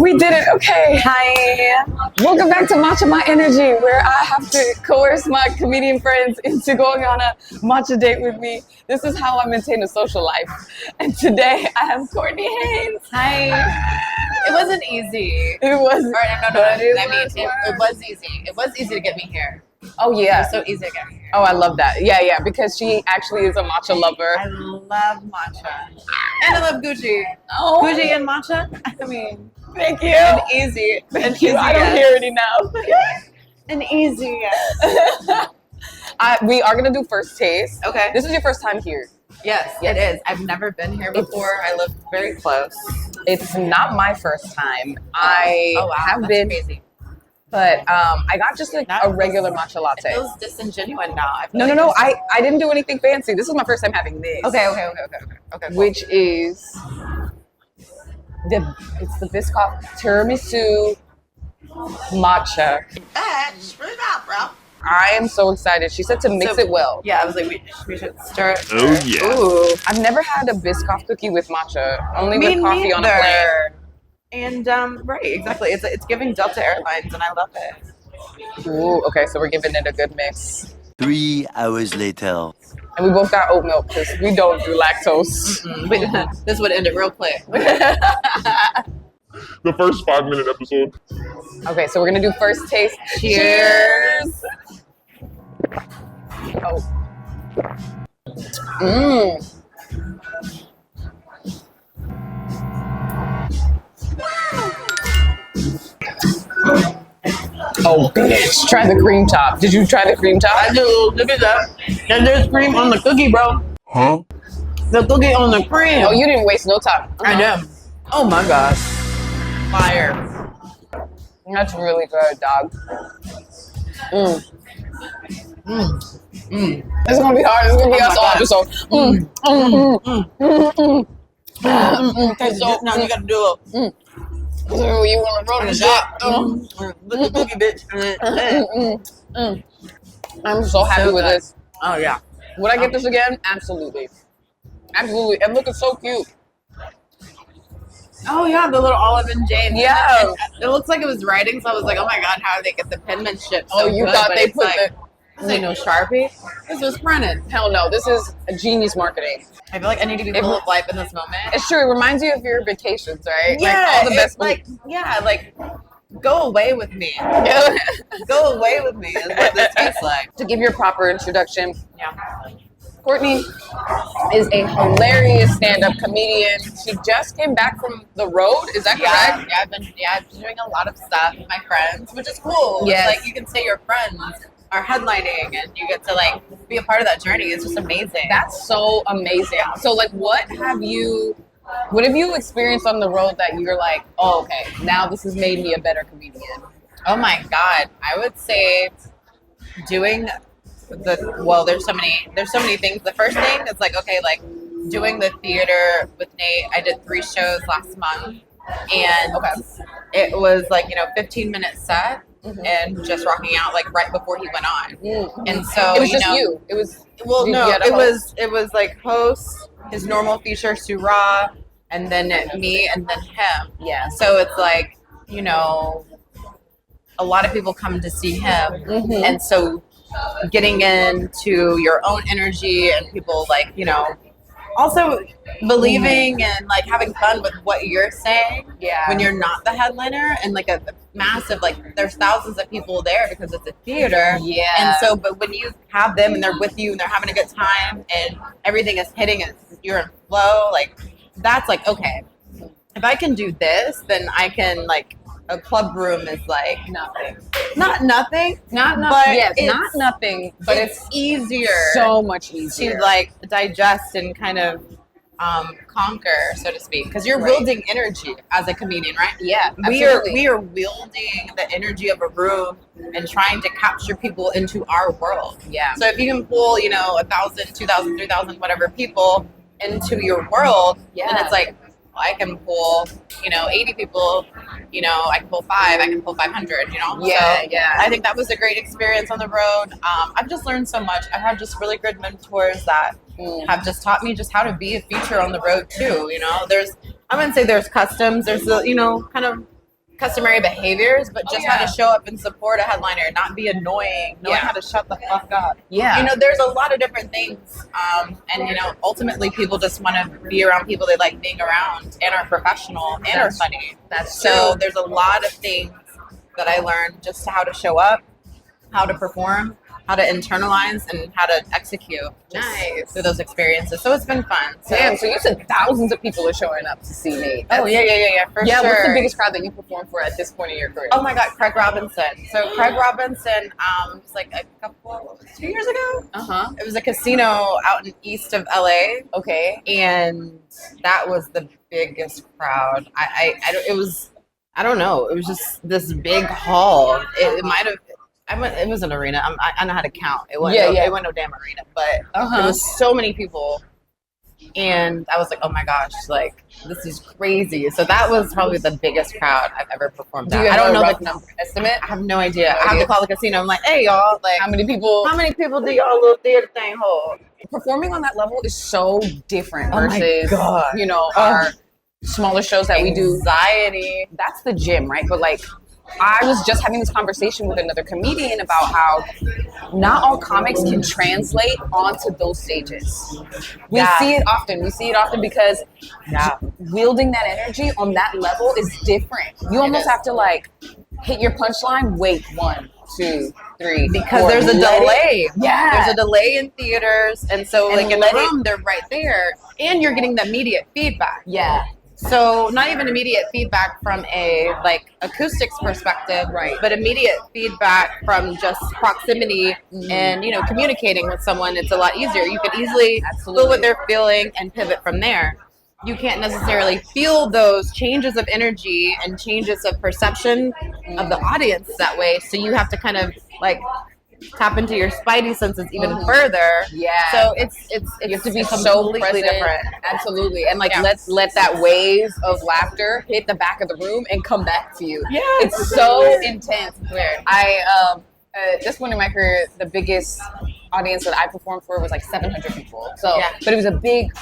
We did it. Okay. Hi. Welcome back to Matcha My Energy, where I have to coerce my comedian friends into going on a matcha date with me. This is how I maintain a social life. And today I have Courtney Haynes. Hi. It wasn't easy. It was. No. It was easy. It was easy to get me here. Oh, yeah. It was so easy to get me here. Oh, I love that. Yeah, because she actually is a matcha lover. I love matcha. And I love Gucci. Oh. Gucci and matcha? I mean, Thank you. an easy. Thank you. I don't hear it enough. An easy yes. We are going to do first taste. Okay. This is your first time here. Yes, it is. I've never been here before. I live very close. It's not my first time. I have been, crazy. but I got just like a regular matcha latte. It feels disingenuous now. No. I didn't do anything fancy. This is my first time having this. Okay. Cool. Which is it's the Biscoff tiramisu matcha. Screw it up, bro. I am so excited. She said to mix it well. Yeah, I was like, we should stir it. Oh, yeah. Ooh, I've never had a Biscoff cookie with matcha. Only with coffee on a plate. And right, exactly. It's giving Delta Airlines, and I love it. Ooh, okay, so we're giving it a good mix. 3 hours later. And we both got oat milk because we don't do lactose. This would end it real quick. The first 5-minute episode. Okay, so we're gonna do first taste. Cheers. Oh. Oh, bitch. Try the cream top. Did you try the cream top? I do. Look at that. And there's cream on the cookie, bro. Huh? The cookie on the cream. Oh, you didn't waste no time. I did. Oh my gosh. Fire. That's really good, dog. It's gonna be hard. It's gonna be us all episode. Okay, so now you gotta do a little. You want to roll the shot? Look at the bitch. I'm so happy with this. Oh yeah. Would I get this again? Absolutely. Absolutely. And look, it's so cute. Oh yeah, the little Olive and Jane. Yeah. And it looks like it was writing, so I was like, oh my god, how did they get the penmanship so Oh, you good? thought But they it's put like, no Sharpie? This was printed. Hell no. This is a genius marketing. I feel like I need to be full of life in this moment. It's true. It reminds you of your vacations, right? Yeah, like all the best. like go away with me. Go away with me is what this tastes like. To give your proper introduction, Yeah. Courtney is a hilarious stand-up comedian. She just came back from the road. Is that correct? Yeah, I've been doing a lot of stuff with my friends, which is cool. Yes. It's like you can say your friends are headlining and you get to like be a part of that journey. It's just amazing. That's so amazing. So, like, what have you experienced on the road that you're like, oh, okay, now this has made me a better comedian? Oh my god, I would say doing there's so many things. The first thing is like, okay, like doing the theater with Nate. I did 3 shows last month, and it was like 15-minute set. And just rocking out like right before he went on, and so it was just you. It was it was like host, his normal feature Surah, and then me, and then him. Yeah. So it's like a lot of people come to see him, and so getting into your own energy and people like also believing and like having fun with what you're saying when you're not the headliner, and like a massive like there's thousands of people there because it's a theater, and so but when you have them and they're with you and they're having a good time and everything is hitting and you're in flow, like that's like, okay, if I can do this, then I can like a club room is like nothing. Not nothing, But yes, not nothing, but it's easier, so much easier to like digest and kind of conquer, so to speak, because you're wielding energy as a comedian, right? Yeah, we are wielding the energy of a room and trying to capture people into our world. Yeah. So if you can pull 1,000, 2,000, 3,000 whatever people into your world, then it's like, I can pull 80 people, I can pull 5, I can pull 500, Yeah, so yeah. I think that was a great experience on the road. I've just learned so much. I have just really good mentors that have just taught me just how to be a feature on the road too. There's, I wouldn't say there's customs, there's the, kind of customary behaviors, but just how to show up and support a headliner, not be annoying, knowing how to shut the fuck up. Yeah. You know, there's a lot of different things. And, you know, ultimately people just want to be around people they like being around and are professional and are funny. That's so true. there's a lot of things that I learned just how to show up, how to perform, how to internalize, and how to execute through those experiences. So it's been fun. So, Damn, so you said thousands of people are showing up to see me. oh, yeah, for sure. What's the biggest crowd that you perform for at this point in your career? Oh my God, Craig Robinson. So Craig Robinson was like 2 years ago. Uh-huh. It was a casino out in east of LA. Okay. And that was the biggest crowd. It was just this big hall. It might have. It was an arena. I know how to count. It wasn't no damn arena, but there was so many people, and I was like, oh my gosh, like this is crazy. So that was probably the biggest crowd I've ever performed at. I don't know the number estimate. I have no idea. I have to call the casino. I'm like, hey y'all, like how many people do y'all little theater thing hold? Performing on that level is so different Oh my versus God. you know our smaller shows that we do. Anxiety. That's the gym, right? But like, I was just having this conversation with another comedian about how not all comics can translate onto those stages. We see it often. We see it often because wielding that energy on that level is different. You almost have to like hit your punchline, wait 1, 2, 3. Because there's a delay. Yeah. There's a delay in theaters. And so like in the room, they're right there. And you're getting the immediate feedback. Yeah. So not even immediate feedback from a like acoustics perspective, right? But immediate feedback from just proximity and you know communicating with someone. It's a lot easier. You can easily feel what they're feeling and pivot from there. You can't necessarily feel those changes of energy and changes of perception of the audience that way. So you have to kind of like tap into your spidey senses even further. Yeah. So it's you have to be so present. Different. Absolutely. And like let that wave of laughter hit the back of the room and come back to you. Yeah. It's so intense. Weird. At this point in my career, the biggest audience that I performed for was like 700 people. So but it was a big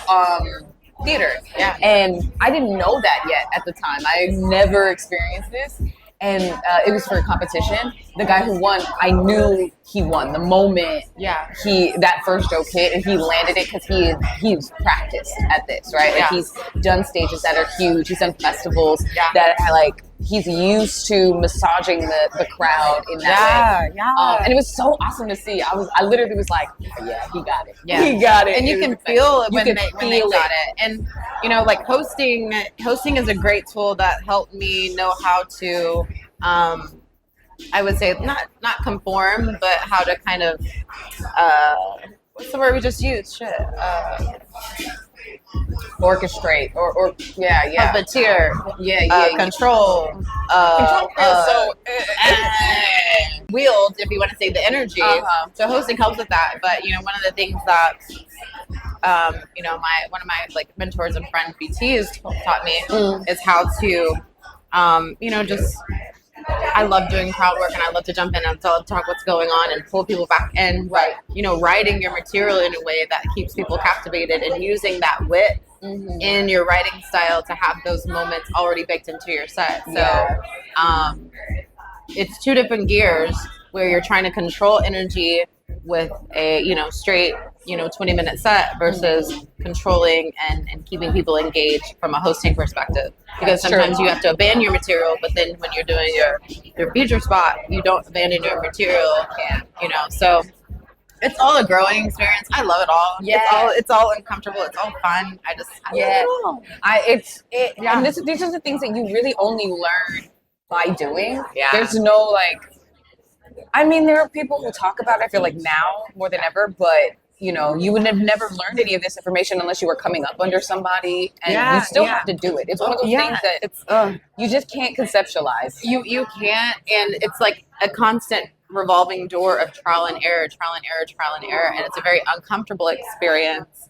theater. Yeah. And I didn't know that yet at the time. I never experienced this. And it was for a competition. The guy who won, I knew he won the moment that first joke hit, and he landed it because he's practiced at this, right? Like he's done stages that are huge. He's done festivals that are like he's used to massaging the crowd in that way. And it was so awesome to see. I literally was like, yeah, he got it. Yeah, he got it. And you can feel it when they got it. And you know, like hosting is a great tool that helped me know how to. I would say not conform, but how to kind of what's the word we just used? Orchestrate or puppeteer, control, wield, if you want to say the energy. So hosting helps with that. But you know, one of the things that you know, one of my like mentors and friends, BTs, taught me is how to you know, just I love doing crowd work and I love to jump in and talk what's going on and pull people back in. Right. You know, writing your material in a way that keeps people captivated and using that wit in your writing style to have those moments already baked into your set. So it's two different gears where you're trying to control energy with a, you know, straight, you know, 20-minute set versus controlling and keeping people engaged from a hosting perspective. Because sometimes you have to abandon your material, but then when you're doing your feature spot, you don't abandon your material, you know. So it's all a growing experience. I love it all. Yeah. It's all uncomfortable. It's all fun. I love it all. And these are the things that you really only learn by doing. Yeah. There's no like, I mean, there are people who talk about it, I feel like now more than ever, but you know, you would have never learned any of this information unless you were coming up under somebody, and you still have to do it. It's one of those things that it's you just can't conceptualize. You can't, and it's like a constant revolving door of trial and error, and it's a very uncomfortable experience.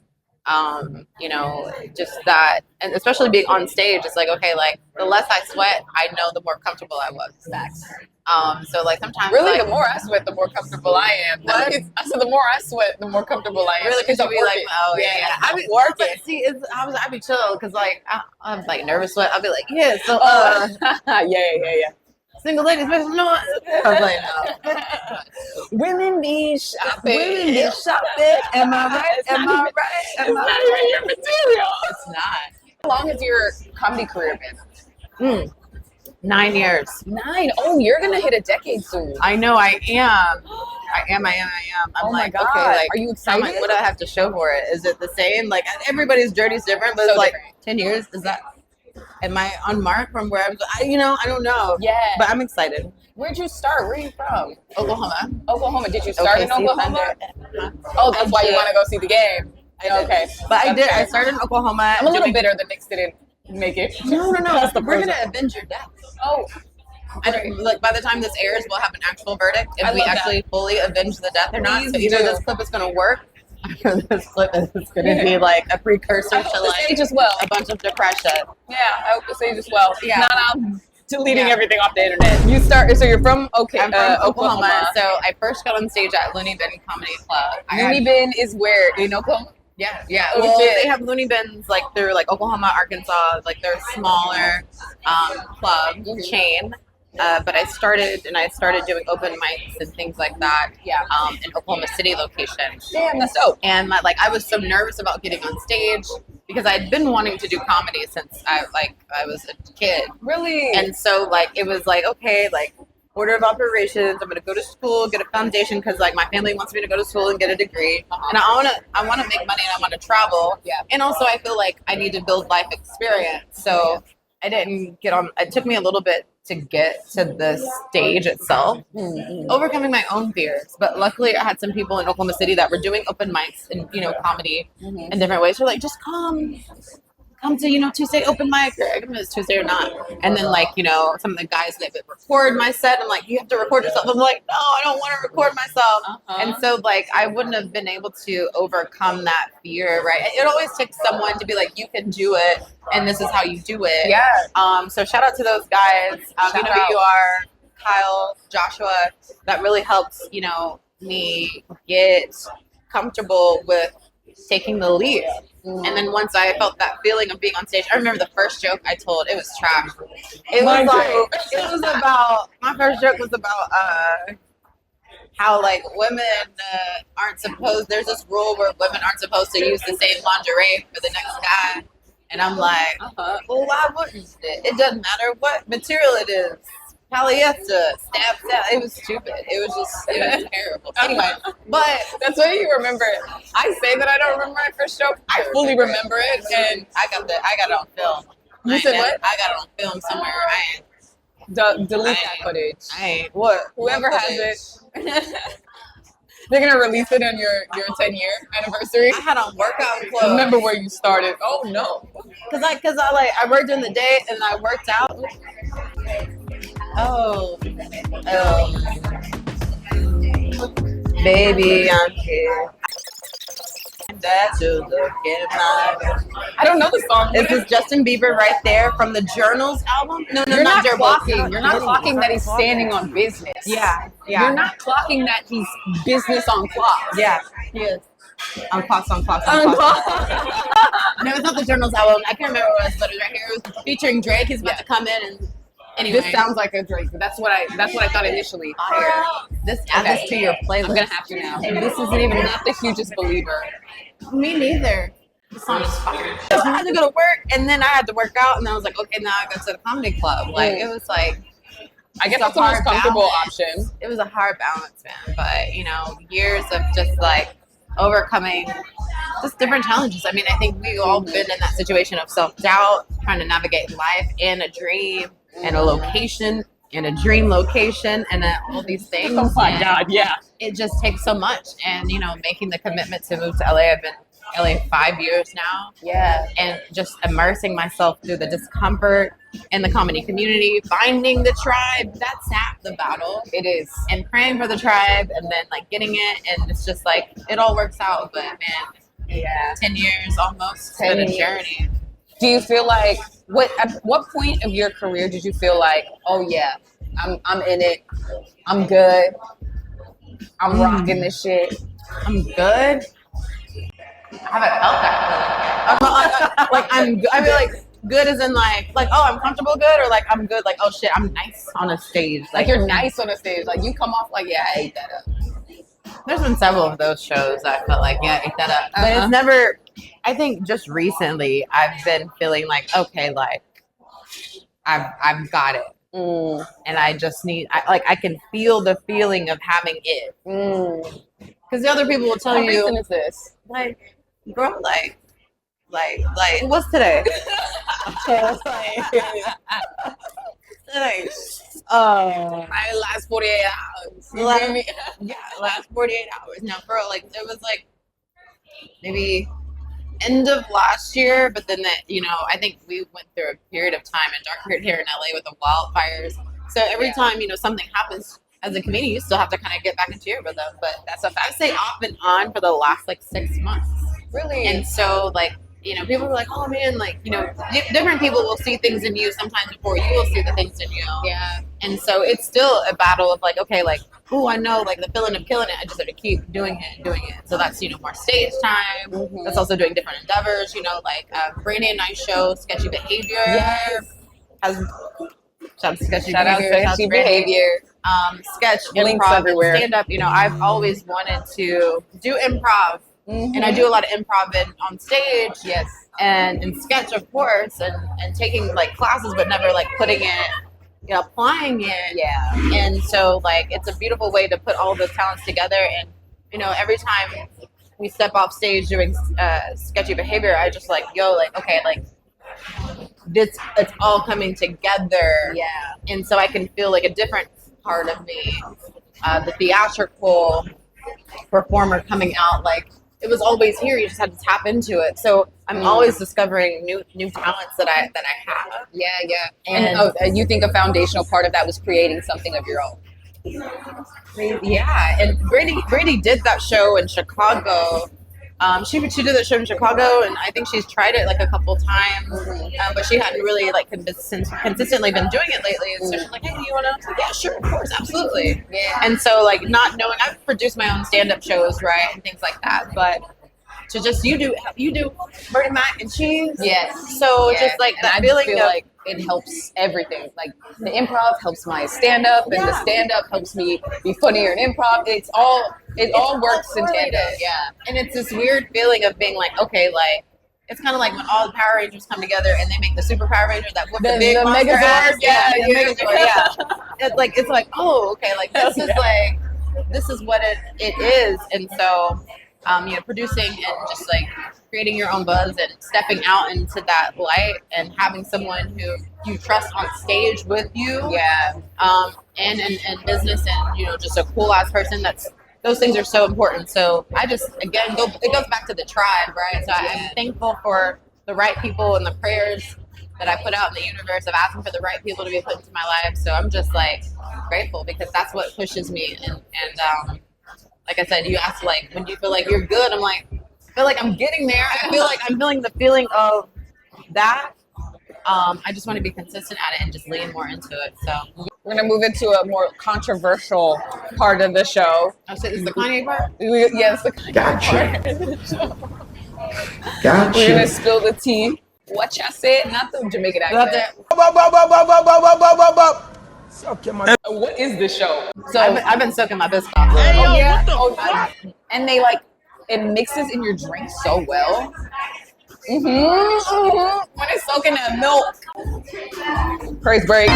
You know, just that, and especially being on stage, it's like, okay, like the less I sweat, I know the more comfortable I was. So like sometimes Really, like, the more I sweat, the more comfortable I am. What? I said the more I sweat, the more comfortable I am. really, because I'm you be like, working. oh yeah. I be working. but see, I be chill because like I'm like nervous sweat. I'll be like, yeah, so Yeah. single ladies, no. I'm like, no. Women be shopping. Women be shopping. Am I right? It's Am not I even- right? It's Am not I even your material. It's not. How long has your comedy career been? 9 years. 9. Oh, you're gonna hit a decade soon. I know. I am. I'm Oh my like, God. okay, like, Are you how excited? what do I have to show for it? Is it the same? Like, everybody's journey's different, but So it's like different. 10 years. Is that? Am I on mark from where I don't know. Yeah. But I'm excited. Where'd you start? Where are you from? Oklahoma. Oklahoma. Did you start in OKC Oklahoma? Thunder. Oh, that's why you did. want to go see the game. I did. Okay. But I That's did. fair. I started in Oklahoma. I'm a little doing- bitter the Knicks didn't make it. No. That's the We're pros. gonna avenge your death. Oh, And like by the time this airs, we'll have an actual verdict if I we love that. actually fully avenge the death or not. Please So either do. this clip is going to work, or this clip is going to be like a precursor I hope to the like stage as well. a bunch of depression. Yeah, I hope the stage as well. Yeah. Not I'm deleting Yeah. everything off the internet. You start. So you're from I'm from Oklahoma, Oklahoma. so I first got on stage at Looney Bin Comedy Club. Looney Bin is where in Oklahoma. Yeah. Oh, Well, shit. they have Looney Bins like through like Oklahoma, Arkansas, like they're a smaller club chain. But I started doing open mics and things like that. Yeah. In Oklahoma City location. Damn, that's dope. And I was so nervous about getting on stage because I'd been wanting to do comedy since I was a kid. Really? And so like it was like, okay, like order of operations, I'm gonna go to school, get a foundation because like my family wants me to go to school and get a degree. And I wanna make money and I wanna travel. Yeah. And also I feel like I need to build life experience. So I didn't get on. It took me a little bit to get to the stage itself, overcoming my own fears. But luckily, I had some people in Oklahoma City that were doing open mics and comedy in different ways. They're like, just come to Tuesday open mic, or I don't know if it's Tuesday or not. And then some of the guys that would record my set. I'm like, you have to record yourself. I'm like, no, I don't want to record myself. And so I wouldn't have been able to overcome that fear, right? It always takes someone to be like, you can do it, and this is how you do it. Yeah. So shout out to those guys. You know who you are, Kyle, Joshua. That really helped me get comfortable with taking the leap. And then once I felt that feeling of being on stage, I remember the first joke I told, it was trash. My first joke was about how women aren't supposed, there's this rule where women aren't supposed to use the same lingerie for the next guy. And I'm like, well, why wouldn't it? It doesn't matter what material it is. Polyester, stab. It was stupid. It was terrible. Anyway, but That's why you remember it. I say that I don't remember my first joke. I fully remember it, and I got it on film. You said what? I got it on film somewhere. Delete that footage. I ain't what? Whoever has it, they're gonna release it on your 10-year anniversary. I had on workout clothes. Remember where you started? Oh no. Cause I worked during the day and I worked out. Oh. Baby, I'm here. That you look at my. I don't know the song. Is this Justin Bieber right there from the Journals album? No, You're not Journals. clocking. You're not clocking that he's standing on business. Yeah. You're not clocking that he's business on clocks. Yeah, he is. On clocks. On clock. No, it's not the Journals album. I can't remember what it was, but it was right here. It was featuring Drake. He's about to come in and. Anyway. This sounds like a Drake. That's what I thought initially. Add this to your playlist. I'm gonna have to now. And this isn't even not the hugest believer. Me neither. The song is fire. I had to go to work, and then I had to work out, and then I was like, okay, now I go to the comedy club. It was like, I guess it's that's a the most hard comfortable balance. option. It was a hard balance, man. But years of just overcoming just different challenges. I mean, I think we've all been in that situation of self-doubt, trying to navigate life in a dream, and a location, in a dream location, and all these things. Oh my God, yeah. It just takes so much. And, making the commitment to move to LA. I've been in LA 5 years now. Yeah. And just immersing myself through the discomfort in the comedy community, finding the tribe, that's half the battle. It is. And praying for the tribe and then getting it. And it's just it all works out. But man, Yeah. 10 years almost. It's 10 been a years. journey. Do you feel like at what point of your career did you feel like, oh yeah, I'm in it, I'm good, I'm rocking this shit? I'm good. I haven't felt that feeling. I mean, like, good as in like, oh, I'm comfortable good, or like, I'm good, like, oh shit, I'm nice on a stage. Like you're nice on a stage, like you come off like, yeah, I ate that up. There's been several of those shows that I felt like, yeah, I ate that up. But it's never, I think just recently I've been feeling like, okay, like, I've got it. And I just need, I can feel the feeling of having it. Because the other people will tell How you, recent is this? like, girl, like, what's today? My last 48 hours. You feel me? Yeah, last 48 hours. Now, girl, like, it was like maybe end of last year, but then that, I think we went through a period of time in dark period here in LA with the wildfires. So every time, something happens as a comedian, you still have to kind of get back into your rhythm. But that's a fact. I say off and on for the last like 6 months. Really? And so like, people are like, oh man, like, different people will see things in you sometimes before you will see the things in you. Yeah. And so it's still a battle of like, okay, like, oh, I know like the feeling of killing it. I just have to keep doing it. So that's, more stage time. That's also doing different endeavors, like Brandy and I show Sketchy Behavior. Yes. Shout out Sketchy Shout out Behavior. Sketchy Behavior. Sketch, Links improv, everywhere. Stand up. I've always wanted to do improv. And I do a lot of improv on stage. Yes. And in sketch, of course, and taking like classes, but never like putting it, applying it. Yeah. And so like, it's a beautiful way to put all those talents together. And, every time we step off stage doing Sketchy Behavior, I just like, okay, like it's all coming together. Yeah. And so I can feel like a different part of me, the theatrical performer coming out, like, it was always here. You just had to tap into it. So I'm always discovering new talents that I have. Yeah, yeah. And you think a foundational part of that was creating something of your own. Yeah, and Brandy did that show in Chicago. She did that show in Chicago, and I think she's tried it like a couple times, but she hadn't really like consistently been doing it lately. And so she's like, "Hey, do you want to?" Yeah, sure, of course, absolutely. Yeah. And so like not knowing, I've produced my own stand-up shows, right, and things like that, but to just you do Bertie Mac and cheese. Yes. So Yeah. just like and that I feeling feel of, like it helps everything. Like the improv helps my stand up, and the stand up helps me be funnier in improv. It all works in tandem. Yeah. And it's this weird feeling of being like, okay, like it's kind of like when all the Power Rangers come together and they make the Super Power Rangers that whoop the big the monster Megazords, ass. yeah, the Megazord, yeah. It's like, oh, okay, like this is like, this is what it is. And so, producing and just like creating your own buzz and stepping out into that light and having someone who you trust on stage with you. Yeah. And business and, just a cool ass person those things are so important. So I just, again, it goes back to the tribe, right? So I'm thankful for the right people and the prayers that I put out in the universe of asking for the right people to be put into my life. So I'm just like grateful because that's what pushes me. And like I said, you asked like, when do you feel like you're good? I'm like, I feel like I'm getting there. I feel like I'm feeling the feeling of that. I just want to be consistent at it and just lean more into it. So We're going to move into a more controversial part of the show. I'll say this is the Kanye part. Yes, the Kanye Gotcha. part of the show. Gotcha. We're going to spill the tea. What y'all said, not the Jamaican accent. What is the show? So I've been soaking my biscuit off. And they it mixes in your drink so well. When it's soaking in milk. Praise break.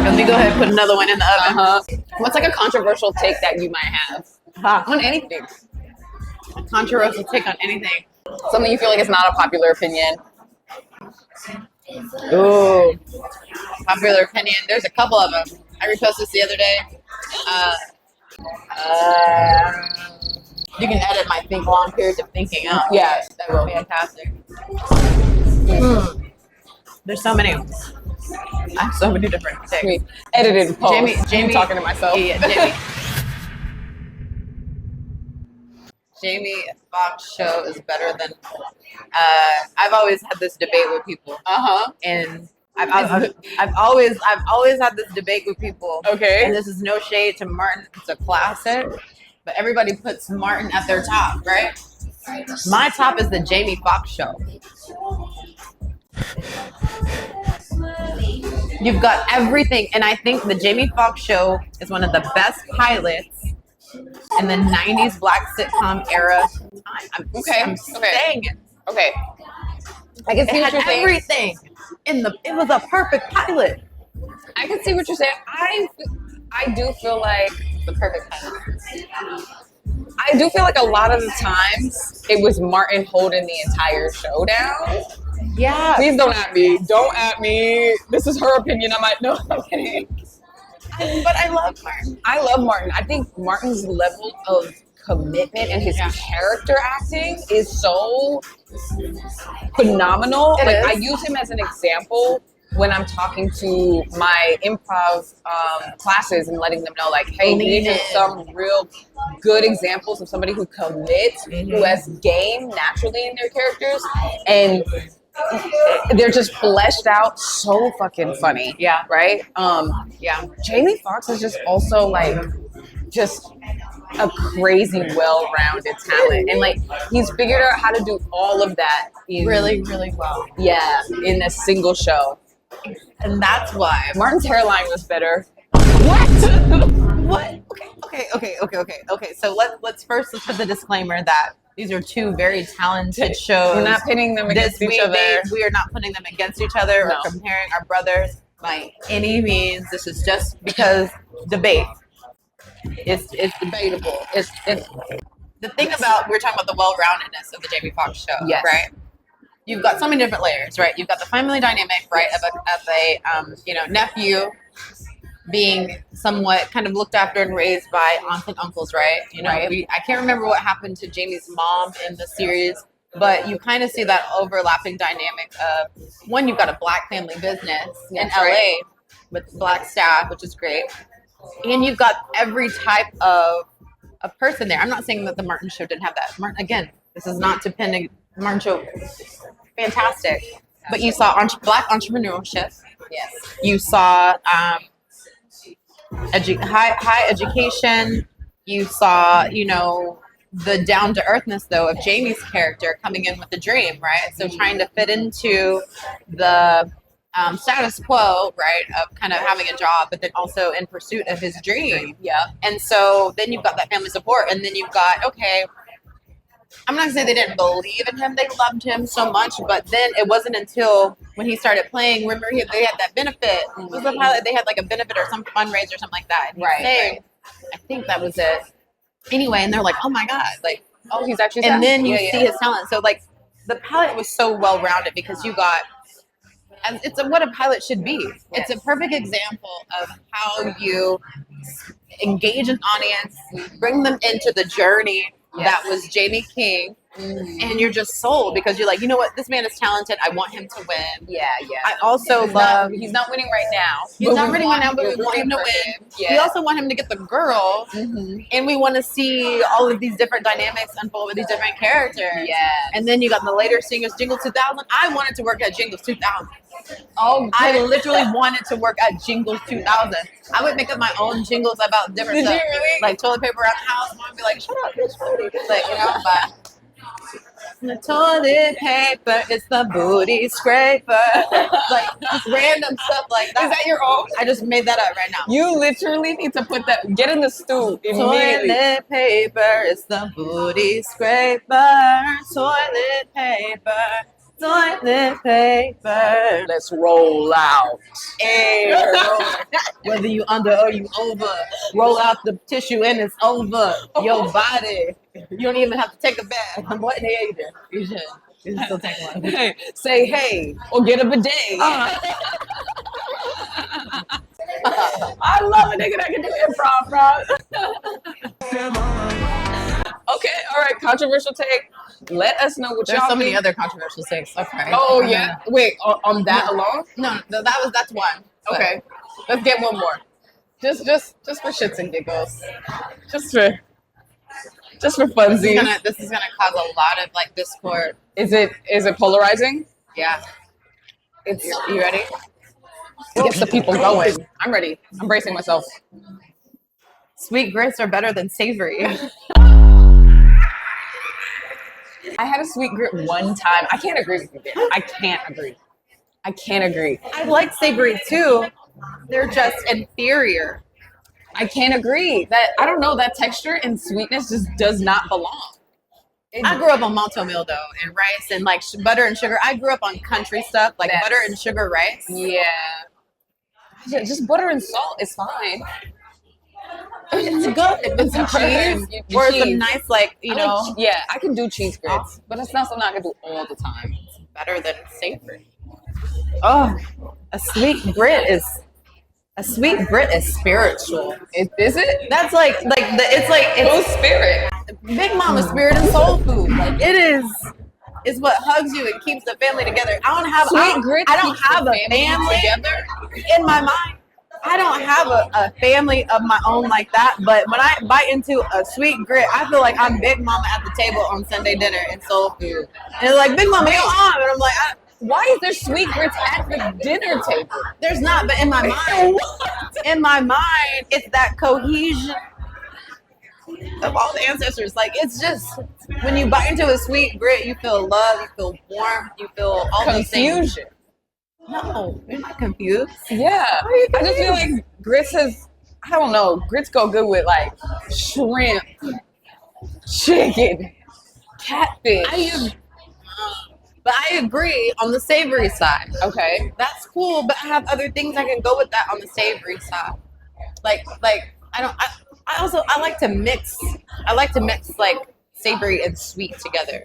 Let me go ahead and put another one in the oven. What's like a controversial take that you might have on anything? Controversial take on anything. Something you feel like is not a popular opinion. Ooh, popular opinion. There's a couple of them. I reposted this the other day. You can edit my long periods of thinking out. Yes, that will be fantastic. There's so many. I have so many different takes. Edited post. Jamie I'm talking to myself. Yeah, Jamie. Jamie Foxx show is better than. I've always had this debate with people, and I've always had this debate with people. Okay. And this is no shade to Martin; it's a classic. But everybody puts Martin at their top, right? My top is the Jamie Foxx show. You've got everything, and I think the Jamie Foxx show is one of the best pilots in the '90s black sitcom era. I'm saying it. Okay. I can see It what you're had saying. everything it was a perfect pilot. I can see what you're saying. I do feel like The perfect pilot. I do feel like a lot of the times it was Martin holding the entire show down. Yeah. Please don't at me. Don't at me. This is her opinion. I might know. I'm kidding. But I love Martin. I love Martin. I think Martin's level of commitment and his character acting is so phenomenal. It Like is. I use him as an example when I'm talking to my improv classes and letting them know, like, hey, these are some real good examples of somebody who commits, who has game naturally in their characters, and they're just fleshed out so fucking funny. Yeah. Right? Yeah. Jamie Foxx is just also like just a crazy well-rounded talent, and like he's figured out how to do all of that in, Really, really well. yeah, in a single show. And that's why Martin's hairline was better. What? Okay. So let's first put the disclaimer that these are two very talented shows. We're not pitting them against each other. We are not putting them against each other No. or comparing our brothers by any means. This is just because debate. It's debatable. It's the thing about we're talking about the well-roundedness of the Jamie Foxx show, Yes. right? You've got so many different layers, right? You've got the family dynamic, right, of a nephew being somewhat kind of looked after and raised by aunts and uncles, right? You know, Right. I can't remember what happened to Jamie's mom in the series, but you kind of see that overlapping dynamic of one, you've got a black family business in That's LA right. with black staff, which is great, and you've got every type of person there. I'm not saying that the Martin show didn't have that. Martin, again, this is not to pin a Martin show. Fantastic, but you saw black entrepreneurship. Yes. You saw high education. You saw, the down to earthness though of Jamie's character coming in with the dream, right? So trying to fit into the status quo, right, of kind of having a job, but then also in pursuit of his dream. Yeah. And so then you've got that family support, and then you've got, okay, I'm not gonna say they didn't believe in him, they loved him so much, but then it wasn't until when he started playing, remember they had that benefit. It was a pilot, they had like a benefit or some fundraiser or something like that. And he sang. I think that was it. Anyway, and they're like, oh my God, like, Oh, he's actually. and then you Yeah, see his talent. So like the pilot was so well rounded because you got, and it's what a pilot should be. It's a perfect example of how you engage an audience, bring them into the journey that was Jamie King, and you're just sold because you're like, you know what, this man is talented. I want him to win. Yeah. I also love. He's not winning right now. He's not winning right now, but we want him to win. Yeah. We also want him to get the girl, and we want to see all of these different dynamics unfold with these different characters. Yeah. And then you got the later singers, Jingle 2000. I wanted to work at Jingle 2000. Oh, I literally wanted to work at Jingles 2000. I would make up my own jingles about different Did stuff. you really? Like toilet paper around the house. Mom would be like, shut up, bitch, booty. Like, but the toilet paper is the booty scraper. Like, just random stuff like that. Is that your own? I just made that up right now. You literally need to put that. Get in the stew immediately. Toilet paper is the booty scraper. Toilet paper. Toilet paper. Let's roll out. Hey, whether you under or you over, roll out the tissue and it's over your body. You don't even have to take a bath. What? Yeah, you do. You should. You should still take one. Hey, say hey or get a bidet. I love a nigga that can do improv, bro. Okay, all right. Controversial take. Let us know what There's y'all so many think. other controversial takes. Okay. Oh yeah. Wait, on that alone? No, that's one. Okay. Let's get one more. Just for shits and giggles. Just for. Just for funsies. This is gonna cause a lot of like discord. Is it polarizing? Yeah. It's You ready? it gets the people going. I'm ready. I'm bracing myself. Sweet grits are better than savory. I had a sweet grit one time. I can't agree with you there. I can't agree. I like savory too. They're just inferior. I can't agree. That I don't know, that texture and sweetness just does not belong. I grew up on malto meal though, and rice and like butter and sugar. I grew up on country stuff like That's- butter and sugar rice. Yeah. Just butter and salt is fine. It's good with some cheese or some nice like Yeah, I can do cheese grits, but it's not something I can do all the time. It's better than savory. Oh, a sweet grit is spiritual. Is it? That's like Who's spirit? Big Mama spirit and soul food. Like it is. It's what hugs you and keeps the family together. I don't have grits I don't keeps have the a family together. in my mind. I don't have a family of my own like that. But when I bite into a sweet grit, I feel like I'm Big Mama at the table on Sunday dinner and soul food. And it's like, Big Mama, you on? And I'm like, Why is there sweet grits at the dinner table? there's not. But in my mind, it's that cohesion of all the ancestors. Like it's just when you bite into a sweet grit, you feel love, you feel warmth, you feel all those things. Confusion. No, you're not confused. Yeah. I just feel like grits I don't know, grits go good with like shrimp, chicken, catfish. But I agree on the savory side. Okay. That's cool, but I have other things I can go with that on the savory side. Like I like to mix. I like to mix like savory and sweet together.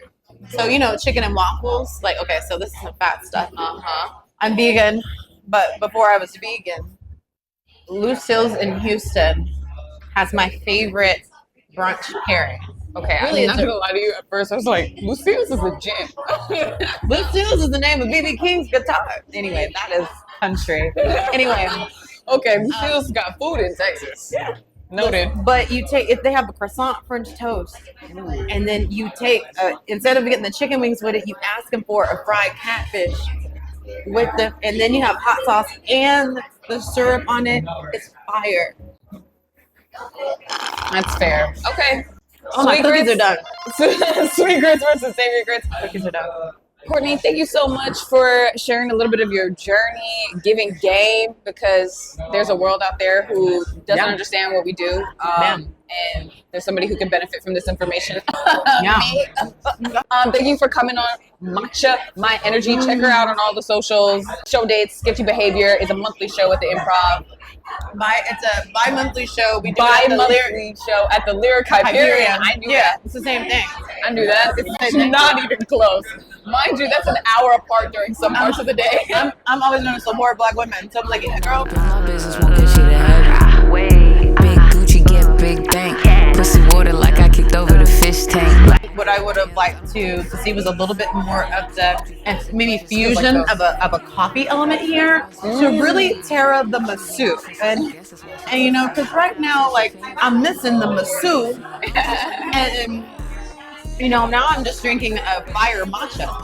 So chicken and waffles. Like okay, so this is some fat stuff. I'm vegan, but before I was vegan, Lucille's in Houston has my favorite brunch pairing. Okay, Really, I'm not gonna lie to you. At first, I was like, Lucille's is a gym. Lucille's is the name of BB King's guitar. Anyway, that is country. Anyway, Okay, Lucille's got food in Texas. Yeah. Noted. but you take if they have a croissant French toast, and then you take instead of getting the chicken wings with it, you ask them for a fried catfish with and then you have hot sauce and the syrup on it. It's fire. That's fair. Okay. Oh, my cookies are done. Sweet grits versus savory grits. Cookies are done. Courtney, thank you so much for sharing a little bit of your journey, giving game, because there's a world out there who doesn't understand what we do. And there's somebody who can benefit from this information. Yeah. Me. Thank you for coming on Matcha My Energy. Check her out on all the socials. Show dates, Sketchy Behavior is a monthly show at the Improv. It's a bi-monthly show. We do Bi-monthly show at the Lyric Hyperion. I knew that. It's the same thing. I knew that. It's not even close. Mind you, that's an hour apart during some parts of the day. I'm always going to support Black women. So I'm like, yeah, girl. My business won't get you to heaven. Big Gucci get big bank. Pussy water like I kicked over the fish tank. What I would have liked to see was a little bit more of the and maybe fusion of a coffee element here to really tear up the masu. And because right now like I'm missing the masu, and now I'm just drinking a fire matcha.